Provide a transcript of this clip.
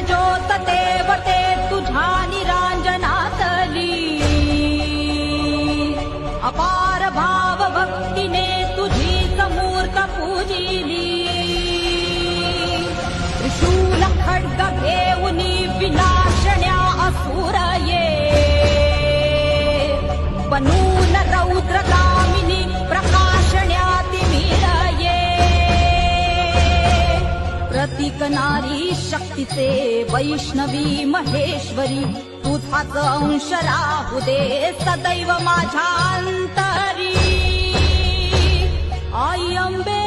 ज्योत देवते तुझ्या निरांजनातली अपार भाव भक्तीने तुझीच मूर्त पूजिली त्रिशूल खड्ग घेऊनी विनाशण्या असुर ये बनून रौद्रगामिनी प्रकाशण्या तिमिर ये प्रतीक नारी शक्तीचे वैष्णवी महेश्वरी तुझाच अंश राहू दे सदैव माझ्या अंतरी आई अंबे